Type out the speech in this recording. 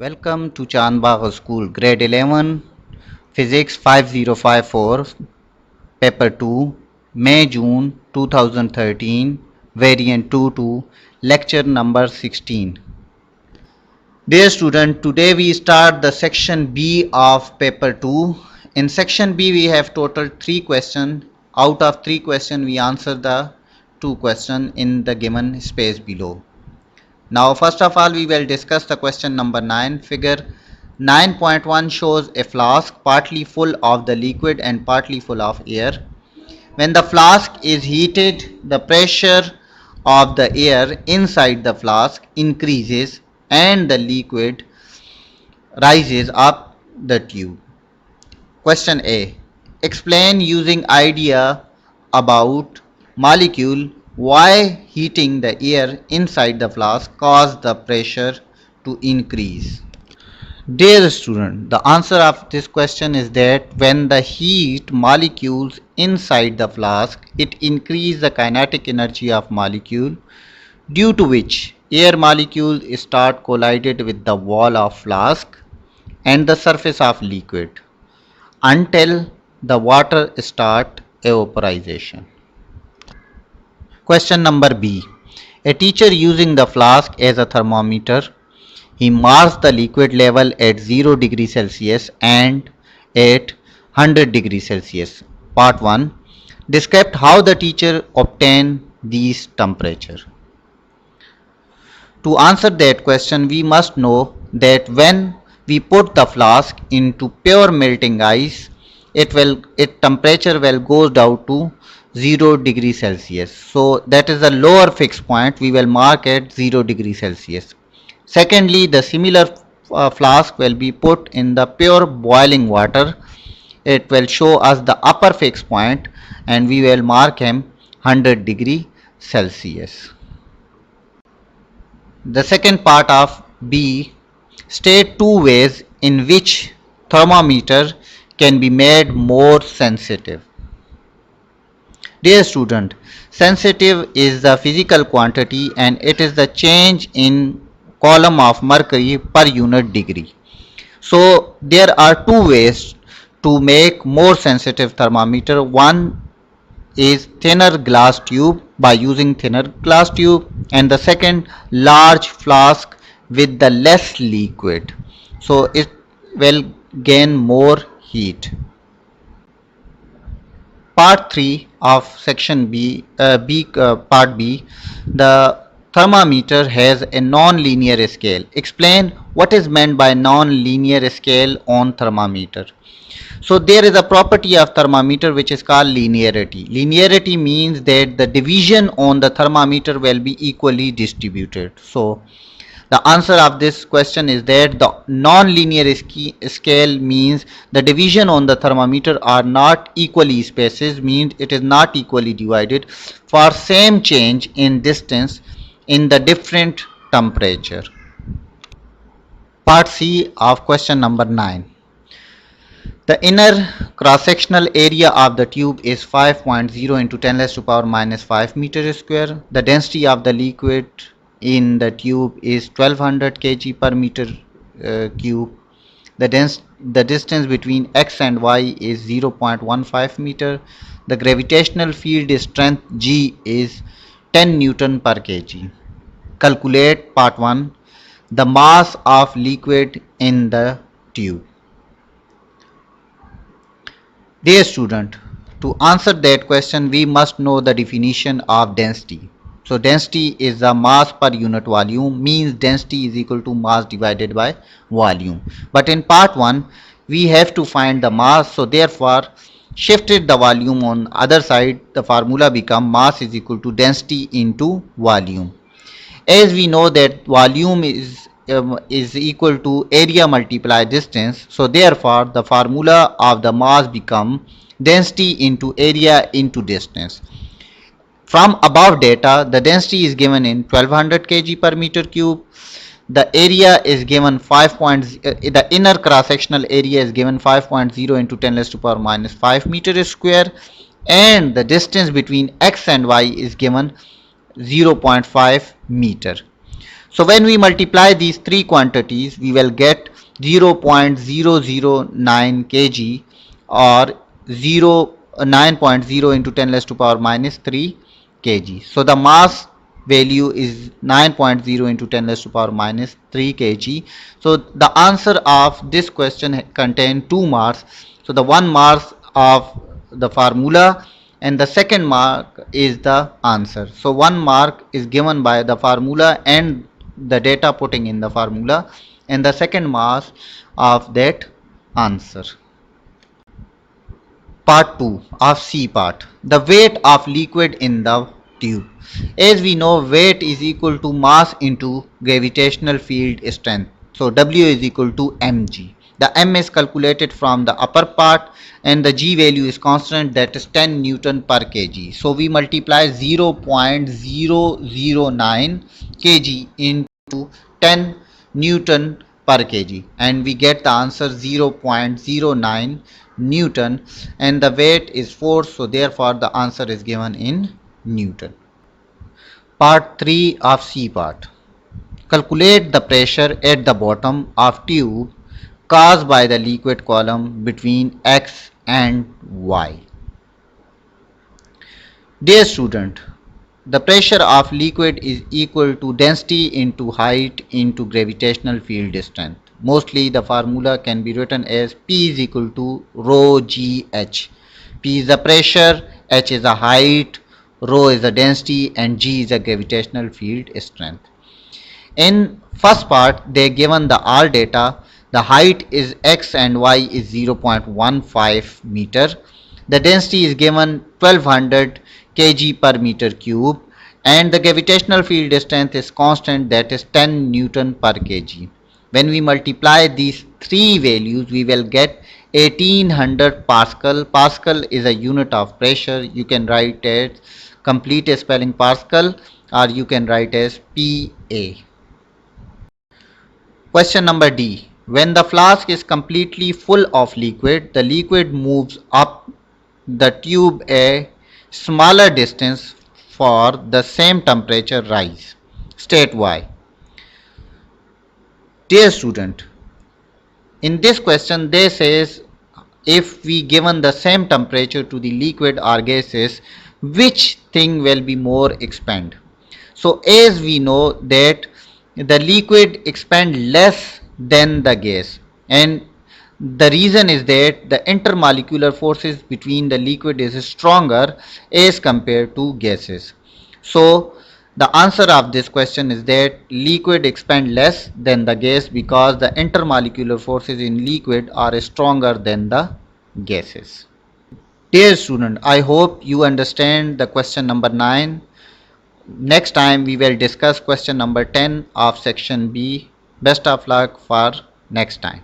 Welcome to Chandbagh School, Grade 11, Physics 5054, Paper 2, May-June 2013, Variant 2 Lecture number 16. Dear student, today we start the section B of Paper 2. In section B, we have total 3 questions. Out of 3 questions, we answer the 2 questions in the given space below. Now, first of all, we will discuss the question number 9. Figure 9.1 shows a flask partly full of the liquid and partly full of air. When the flask is heated, the pressure of the air inside the flask increases and the liquid rises up the tube. Question A. Explain using idea about molecule why heating the air inside the flask caused the pressure to increase. Dear student, the answer of this question is that when the heat molecules inside the flask, it increases the kinetic energy of molecule, due to which air molecules start collided with the wall of flask and the surface of liquid until the water start evaporization. Question number B. A teacher using the flask as a thermometer, he marks the liquid level at 0 degree Celsius and at 100 degree Celsius. Part 1. Describe how the teacher obtained these temperature. To answer that question, we must know that when we put the flask into pure melting ice, its temperature will go down to 0 degree Celsius. So that is a lower fixed point, we will mark at 0 degree Celsius. Secondly, the similar flask will be put in the pure boiling water. It will show us the upper fixed point and we will mark him 100 degree Celsius. The second part of B, state 2 ways in which thermometer can be made more sensitive. Dear student, sensitive is the physical quantity and it is the change in column of mercury per unit degree. So there are 2 ways to make more sensitive thermometer. One is thinner glass tube, by using thinner glass tube, and the second large flask with the less liquid, so it will gain more heat. Part 3 of section part B, the thermometer has a non-linear scale. Explain what is meant by non-linear scale on thermometer. So there is a property of thermometer which is called linearity. Linearity means that the division on the thermometer will be equally distributed. So the answer of this question is that the non-linear scale means the division on the thermometer are not equally spaced, means it is not equally divided for same change in distance in the different temperature. Part C of question number 9. The inner cross-sectional area of the tube is 5.0 into 10 raised to power minus 5 meter square. The density of the liquid in the tube is 1200 kg per meter cube. The distance between x and y is 0.15 meter. The gravitational field strength G is 10 Newton per kg. Calculate part 1. The mass of liquid in the tube. Dear student, to answer that question, we must know the definition of density. So density is the mass per unit volume, means density is equal to mass divided by volume. But in part 1, we have to find the mass, so therefore shifted the volume on other side, the formula become mass is equal to density into volume. As we know that volume is equal to area multiplied distance, so therefore the formula of the mass become density into area into distance. From above data, the density is given in 1200 kg per meter cube. The area is given the inner cross sectional area is given 5.0 into 10 raised to power minus 5 meter square, and the distance between x and y is given 0.5 meter. So when we multiply these three quantities, we will get 0.009 kg or 9.0 into 10 raised to power minus 3 kg. So the mass value is 9.0 into 10 raised to power minus 3 kg. So the answer of this question contains 2 marks. So the 1 mark of the formula and the second mark is the answer. So 1 mark is given by the formula and the data putting in the formula, and the second mark of that answer. Part 2 of C part. The weight of liquid in the tube. As we know, weight is equal to mass into gravitational field strength. So W is equal to mg. The m is calculated from the upper part and the g value is constant, that is 10 Newton per kg. So we multiply 0.009 kg into 10 Newton per kg and we get the answer 0.09 Newton, and the weight is force, so therefore the answer is given in Newton. Part 3 of C part. Calculate the pressure at the bottom of tube caused by the liquid column between X and Y. Dear student, the pressure of liquid is equal to density into height into gravitational field strength. Mostly the formula can be written as P is equal to rho GH. P is the pressure, H is the height, rho is the density and G is the gravitational field strength. In first part they given the R data. The height is X and Y is 0.15 meter. The density is given 1200 kg per meter cube and the gravitational field strength is constant, that is 10 Newton per kg. When we multiply these three values we will get 1800 Pascal. Pascal is a unit of pressure. You can write as complete spelling Pascal or you can write as PA. Question number D. When the flask is completely full of liquid, the liquid moves up the tube a smaller distance for the same temperature rise. State why. Dear student, in this question they says if we given the same temperature to the liquid or gases, which thing will be more expand. So as we know that the liquid expand less than the gas, and the reason is that the intermolecular forces between the liquid is stronger as compared to gases. So the answer of this question is that liquid expand less than the gas because the intermolecular forces in liquid are stronger than the gases. Dear student, I hope you understand the question number 9. Next time we will discuss question number 10 of section B. Best of luck for next time.